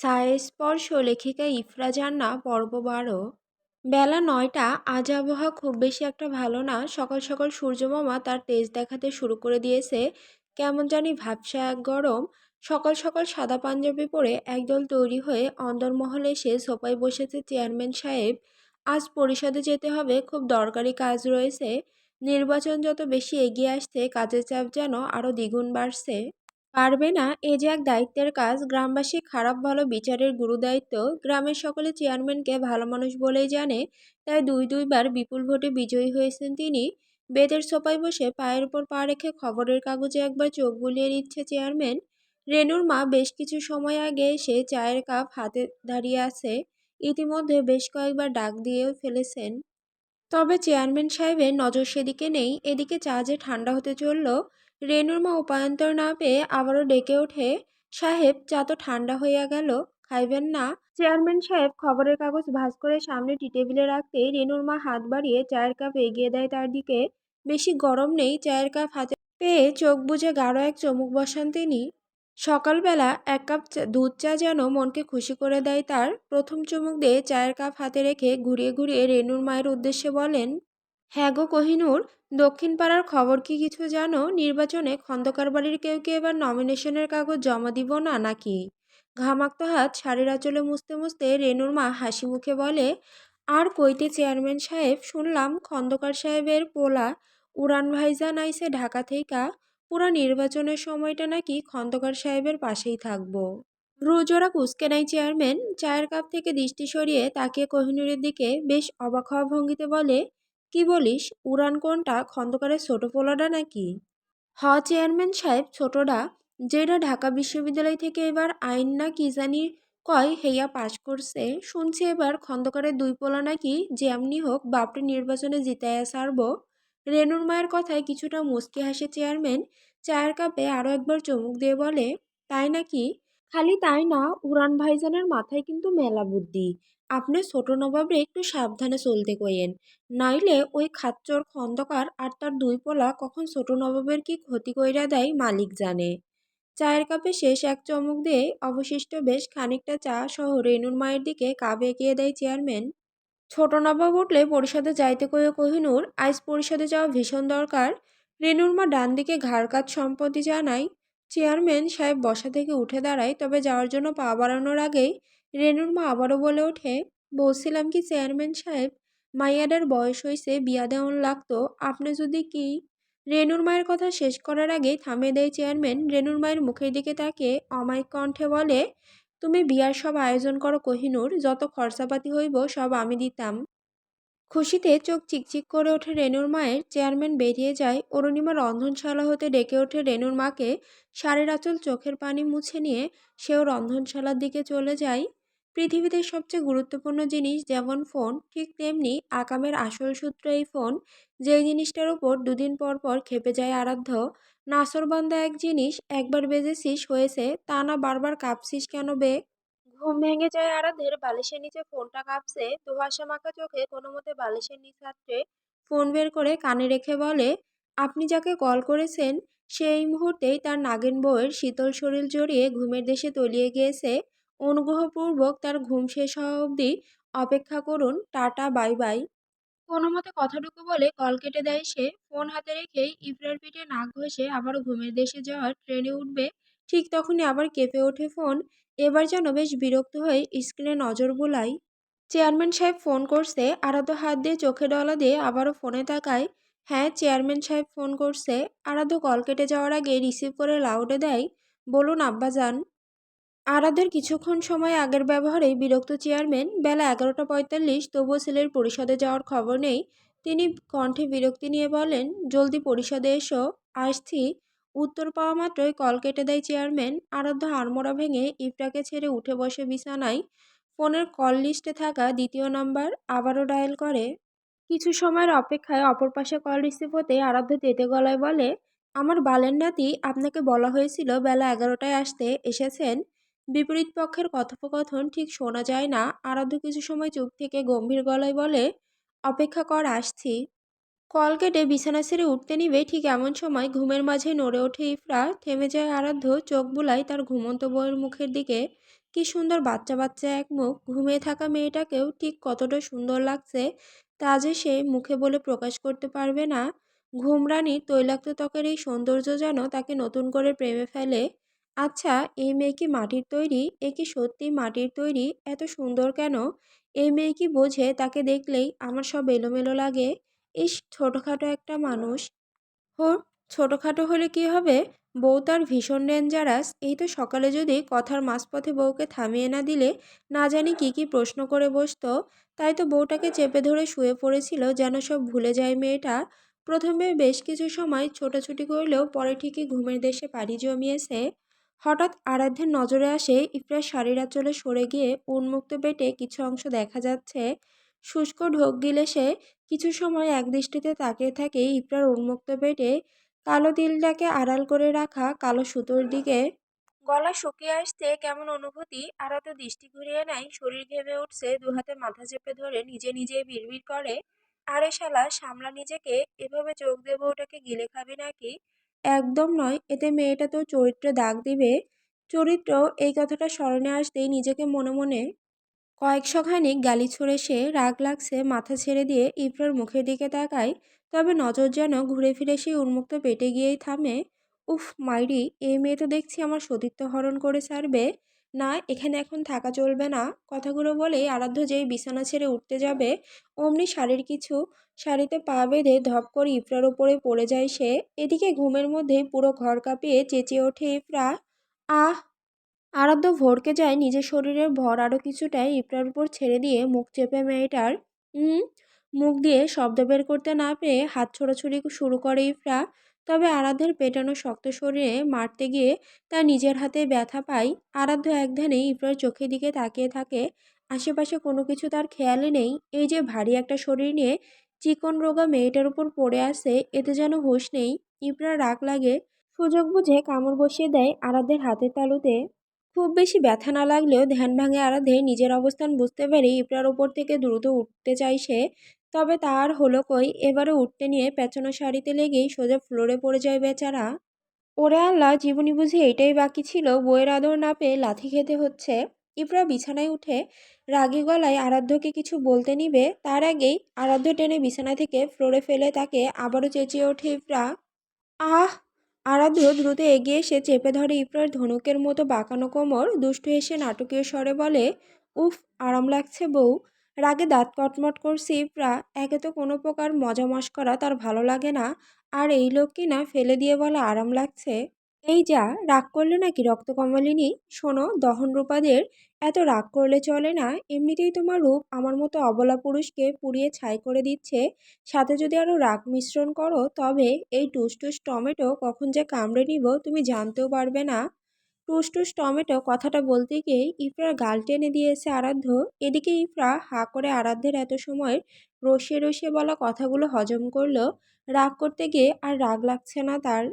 ছায়াস্পর্শ লেখিকা ইফরা জান্নাহ পর্ব ১২। বেলা ৯টা। আজ আবহাওয়া খুব বেশি একটা ভালো না। সকাল সকাল সূর্যমামা তার তেজ দেখাতে শুরু করে দিয়েছে। কেমন জানি ভ্যাপসা এক গরম। সকাল সকাল সাদা পাঞ্জাবি পরে একদল তৈরি হয়ে অন্দরমহলে এসে সোফায় বসেছে চেয়ারম্যান সাহেব। আজ পরিষদে যেতে হবে, খুব দরকারি কাজ রয়েছে। নির্বাচন যত বেশি এগিয়ে আসছে কাজের চাপ যেন আরো দ্বিগুণ বাড়ছে। পারবে না, এ যে এক দায়িত্বের কাজ। গ্রামবাসী খারাপ ভালো বিচারের গুরুদায়িত্ব। গ্রামের সকলে চেয়ারম্যানকে ভালো মানুষ বলেই জানে, তাই দুই দুইবার বিপুল ভোটে বিজয়ী হয়েছেন তিনি। বেতের সোপায় বসে পায়ের উপর পা রেখে খবরের কাগজে একবার চোখ বুলিয়ে নিচ্ছে চেয়ারম্যান। রেনুর মা বেশ কিছু সময় আগে এসে চায়ের কাপ হাতে দাঁড়িয়ে আছে। ইতিমধ্যে বেশ কয়েকবার ডাক দিয়েও ফেলেছেন। তবে চেয়ারম্যান সাহেবের নজর সেদিকে নেই। এদিকে চা যে ঠান্ডা হতে চলল, রেনুর মা উপায়ন্তর না পেয়ে আবারও ডেকে ওঠে, সাহেব চা তো ঠান্ডা হইয়া গেল, খাইবেন না? চেয়ারম্যান সাহেব খবরের কাগজ ভাঁজ করে সামনে টি টেবিলে রাখতেই রেনুর মা হাত বাড়িয়ে চায়ের কাপ এগিয়ে দেয় তার দিকে। বেশি গরম নেই, চায়ের কাপ হাতে পেয়ে চোখ বুজে গাঢ় এক চুমুক বসান তিনি। সকালবেলা এক কাপ দুধ চা যেন মনকে খুশি করে দেয় তার। প্রথম চুমুক দিয়ে চায়ের কাপ হাতে রেখে ঘুরিয়ে ঘুরিয়ে রেনুর মায়ের উদ্দেশ্যে বলেন, হ্যাঁ গো কোহিনূর, দক্ষিণ পাড়ার খবর কি কিছু জানো? নির্বাচনে খন্দকার বাড়ির কেউ কি এবার নমিনেশনের কাগজ জমা দিব না নাকি? ঘামাক্ত হাত শাড়ির আঁচলে মুছতে মুছতে রেনুর মা হাসি মুখে বলে, আর কইতে চেয়ারম্যান সাহেব, শুনলাম খন্দকার সাহেবের পোলা উড়ান ভাইজান আইছে ঢাকা থেইকা। পুরা নির্বাচনের সময়টা নাকি খন্দকার সাহেবের পাশেই থাকবো। ভ্রুজোড়া কুঁচকে নেয় চেয়ারম্যান। চায়ের কাপ থেকে দৃষ্টি সরিয়ে তাকিয়ে কোহিনূরের দিকে বেশ অবাক হওয়া ভঙ্গিতে বলে, কি বলিস? উড়ান কোনটা, খন্দকারের ছোট পোলাটা নাকি? হ চেয়ারম্যান সাহেব, ছোটডা। যেটা ঢাকা বিশ্ববিদ্যালয় থেকে এবার আইন না কি জানি কয় হেইয়া পাশ করছে। শুনছি এবার খন্দকারের দুই পোলা নাকি যেমনি হোক বাপরে নির্বাচনে জিতাইয়া ছাড়ব। রেনুর মায়ের কথায় কিছুটা মুচকি হাসে চেয়ারম্যান। চায়ের কাপে আরও একবার চুমুক দিয়ে বলে, তাই নাকি? খালি তাই না, উড়ান ভাইজানের মাথায় কিন্তু মেলা বুদ্ধি। আপনি ছোট নবাবরে একটু সাবধানে চলতে কইেন, নাইলে ওই খাচ্চর খন্দকার আর তার দুই পোলা কখন ছোট নবাবের কি ক্ষতি কইরা দেয় মালিক জানে। চায়ের কাপে শেষ এক চমক দিয়ে অবশিষ্ট বেশ খানিকটা চা সহ রেনুর মায়ের দিকে কাপ এগিয়ে দেয় চেয়ারম্যান। ছোট নবাব উঠলে পরিষদে যাইতে কইও কোহিনূর, আইজ পরিষদে যাওয়া ভীষণ দরকার। রেনুর মা ডান দিকে ঘাড় কাত সম্পত্তি জানায়। চেয়ারম্যান সাহেব বসা থেকে উঠে দাঁড়ায়, তবে যাওয়ার জন্য পা বাড়ানোর আগেই রেনুর মা আবারও বলে ওঠে, বলছিলাম কি চেয়ারম্যান সাহেব, মাইয়াডার বয়স হইছে, বিয়া দেওয়ান লাগতো, আপনি যদি কি। রেনুর মায়ের কথা শেষ করার আগেই থামিয়ে দেয় চেয়ারম্যান। রেনুর মায়ের মুখের দিকে তাকিয়ে অমায়িক কণ্ঠে বলে, তুমি বিয়ার সব আয়োজন করো কোহিনূর, যত খরচাপাতি হইব সব আমি দিতাম। খুশিতে চোখ চিকচিক করে ওঠে রেনুর মায়ের। চেয়ারম্যান বেরিয়ে যায়। অরুণিমা রন্ধনশালা হতে ডেকে ওঠে রেনুর মাকে। শাড়ির আঁচল চোখের পানি মুছে নিয়ে সেও রন্ধনশালার দিকে চলে যায়। পৃথিবীতে সবচেয়ে গুরুত্বপূর্ণ জিনিস যেমন ফোন, ঠিক তেমনি আকামের আসল সূত্র এই ফোন, যেই জিনিসটার উপর দুদিন পর পর খেপে যায় আরাধ্য। নাসরবান্দা এক জিনিস, একবার বেজেছিস হয়েছে, তা না বারবার কাঁপছিস কেন বে? ঘুম ভেঙে যায় আরাধ্যের। বালিশের নিচে ফোনটা কাঁপছে। ধোঁয়াশা মাখা চোখে কোনো মতে বালিশের নিচ হাতড়ে ফোন বের করে কানে রেখে বলে, আপনি যাকে কল করেছেন সে এই মুহূর্তেই তার নাগিন বউয়ের শীতল শরীর জড়িয়ে ঘুমের দেশে তলিয়ে গিয়েছে। অনুগ্রহপূর্বক তার ঘুম শেষ হওয়া অবধি অপেক্ষা করুন। Tata, bye bye. কোনো মতে কথাটুকু বলে কল কেটে দেয় সে। ফোন হাতে রেখেই ইফরার পিঠে নাক ঘষে আবারও ঘুমের দেশে যাওয়ার ট্রেনে উঠবে। ঠিক তখনই আবার কেঁপে ওঠে ফোন। এবার যেন বেশ বিরক্ত হয়ে স্ক্রিনে নজর বুলাই। চেয়ারম্যান সাহেব ফোন করছে। আরাধ্য হাত দিয়ে চোখে ডলা দিয়ে আবারও ফোনে তাকায়। হ্যাঁ, চেয়ারম্যান সাহেব ফোন করছে। আরাধ্য কল কেটে যাওয়ার আগে রিসিভ করে লাউডে দেয়, বলুন আব্বাজান। আরাধ্যের কিছুক্ষণ সময় আগের ব্যবহারেই বিরক্ত চেয়ারম্যান। বেলা 11:45, তবুও ছেলের পরিষদে যাওয়ার খবর নেই। তিনি কণ্ঠে বিরক্তি নিয়ে বলেন, জলদি পরিষদে এসো, আসছি। উত্তর পাওয়া মাত্রই কল কেটে দেয় চেয়ারম্যান। আরাধ্য আড়মোড়া ভেঙে ইফরাকে ছেড়ে উঠে বসে বিছানায়। ফোনের কল লিস্টে থাকা দ্বিতীয় নাম্বার আবারও ডায়াল করে। কিছু সময়ের অপেক্ষায় অপর পাশে কল রিসিভ হতে আরাধ্য তেতে গলায় বলে, আমার বালের নাতি, আপনাকে বলা হয়েছিল বেলা 11টায় আসতে, এসেছেন? বিপরীত পক্ষের কথোপকথন ঠিক শোনা যায় না। আরাধ্য কিছু সময় চুপ থেকে গম্ভীর গলায় বলে, অপেক্ষা কর, আসছি। কল কেটে বিছানা ছেড়ে উঠতে নিবে, ঠিক এমন সময় ঘুমের মাঝে নড়ে ওঠে ইফরা। থেমে যায় আরাধ্য, চোখ বুলায় তার ঘুমন্ত বউয়ের মুখের দিকে। কি সুন্দর বাচ্চা বাচ্চা এক মুখ, ঘুমিয়ে থাকা মেয়েটাকেও ঠিক কতটা সুন্দর লাগছে তা যে সে মুখে বলে প্রকাশ করতে পারবে না। ঘুমরানির তৈলাক্ত ত্বকের এই সৌন্দর্য যেন তাকে নতুন করে প্রেমে ফেলে। আচ্ছা, এই মেয়ে কি মাটির তৈরি? এ কি সত্যি মাটির তৈরি? এত সুন্দর কেন? এই মেয়ে কি বোঝে তাকে দেখলেই আমার সব এলোমেলো লাগে? ইস, ছোটখাটো একটা মানুষ। হোর, ছোটখাটো হলে কি হবে? বউ তার ভীষণ ডেঞ্জারাস। এই তো সকালে যদি কথার মাঝপথে বউকে থামিয়ে না দিলে না জানি কি কি প্রশ্ন করে বসতো। তাই তো বউটাকে চেপে ধরে শুয়ে পড়েছিল যেন সব ভুলে যায় মেয়েটা। প্রথমে বেশ কিছু সময় ছোটাছুটি করলেও পরে ঠিকই ঘুমের দেশে পাড়ি জমিয়েছে। হঠাৎ আরাধ্যের নজরে আসে ইফরার শাড়ির আঁচলে সরে গিয়ে উন্মুক্ত পেটে কিছু অংশ দেখা যাচ্ছে। শুষ্ক ঢোক গিলে সে কিছু সময় একদৃষ্টিতে তাকিয়ে থাকে ইফরার উন্মুক্ত পেটে, কালো তিলটাকে আড়াল করে রাখা কালো সুতোর দিকে। গলা শুকিয়ে আসছে কেমন অনুভূতি, আর তো দৃষ্টি ঘুরিয়ে নেয়, শরীর ঘেমে উঠছে, দু হাতে মাথা চেপে ধরে নিজে নিজেই বিড়বিড় করে, আরে শালা সামলা নিজেকে, এভাবে চোখ দিয়ে বউটাকে গিলে খাবি নাকি? একদম নয়, এতে মেয়েটা তোর চরিত্রে দাগ দিবে। চরিত্র, এই কথাটা স্মরণে আসতেই নিজেকে মনে মনে কয়েকশখানিক গালি ছুড়ে সে রাগ লাগছে মাথা ছেড়ে দিয়ে ইফরার মুখের দিকে তাকায়। তবে নজর যেন ঘুরে ফিরে সেই উন্মুক্ত পেটে গিয়েই থামে। উফ মাইরি, এই মেয়ে তো দেখছি আমার সতীত্ব হরণ করে ছাড়বে। না, এখানে এখন থাকা চলবে না। কথাগুলো বলেই আরাধ্য যেই বিছানা ছেড়ে উঠতে যাবে অমনি শাড়িতে পা বেঁধে ধপ করে ইফরার উপরে পড়ে যায় সে। এদিকে ঘুমের মধ্যেই পুরো ঘর কাঁপিয়ে চেঁচিয়ে ওঠে ইফরা, আহ! আরাধ্য ভড়কে যায় নিজের শরীরের ভর আরও কিছুটা ইপড়ার উপর ছেড়ে দিয়ে মুখ চেপে মেয়েটার উম মুখ দিয়ে শব্দ বের করতে না পেরে হাত ছোড়াছুড়ি শুরু করে ইফরা। তবে আরাধ্যের পেটানো শক্ত শরীরে মারতে গিয়ে তার নিজের হাতে ব্যথা পায়। আরাধ্য একধানে ইফরার চোখের দিকে তাকিয়ে থাকে, আশেপাশে কোনো কিছু তার খেয়ালই নেই। এই যে ভারী একটা শরীর নিয়ে চিকন রোগা মেয়েটার উপর পড়ে আছে, এতে যেন হুঁশ নেই। ইফরার রাগ লাগে, সুযোগ বুঝে কামড় বসিয়ে দেয় আরাধ্যের হাতের তালুতে। খুব বেশি ব্যথা না লাগলেও ধ্যান ভাঙে আরাধ্যে, নিজের অবস্থান বুঝতে পেরে ইপড়ার ওপর থেকে দ্রুত উঠতে চাই সে। তবে তার হলো কই, এবারে উঠতে নিয়ে পেঁচানো শাড়িতে লেগেই সোজা ফ্লোরে পড়ে যায় বেচারা। ওরে আল্লাহ, জীবনী বুঝি এটাই বাকি ছিল, বইয়ের আদর না পেয়ে লাথি খেতে হচ্ছে। ইপরা বিছানায় উঠে রাগী গলায় আরাধ্যকে কিছু বলতে নিবে, তার আগেই আরাধ্য টেনে বিছানা থেকে ফ্লোরে ফেলে তাকে আবারও চেঁচিয়ে ওঠে ইপরা, আহ! আরাধ্য দ্রুত এগিয়ে এসে চেপে ধরে ইপরার ধনুকের মতো বাঁকানো কোমর, দুষ্টু হেসে নাটকীয় স্বরে বলে, উফ, আরাম লাগছে বউ। রাগে দাঁত কটমট করছে ইপরা। একে তো কোনো প্রকার মজা মশকরা তার ভালো লাগে না, আর এই লোক কিনা ফেলে দিয়ে বলে আরাম লাগছে। এই যা, রাগ করলে নাকি রক্তকমলিনী? শোনো দহনরূপাদের, এত রাগ করলে চলে না। এমনিতেই তোমার রূপ আমার মতো অবলা পুরুষকে পুড়িয়ে ছাই করে দিচ্ছে, সাথে যদি আরো রাগ মিশ্রণ করো তবে এই টুসটুস টমেটো কখন যে কামড়ে নিব তুমি জানতেও পারবে না। টুসটুস টমেটো কথাটা বলতে গিয়ে ইফরার গাল টেনে দিয়েছে আরাধ্য। এদিকে ইফরা হা করে আরাধ্যের এত সময় রসিয়ে রসিয়ে বলা কথাগুলো হজম করলো। রাগ করতে গিয়ে আর রাগ লাগছে না তার।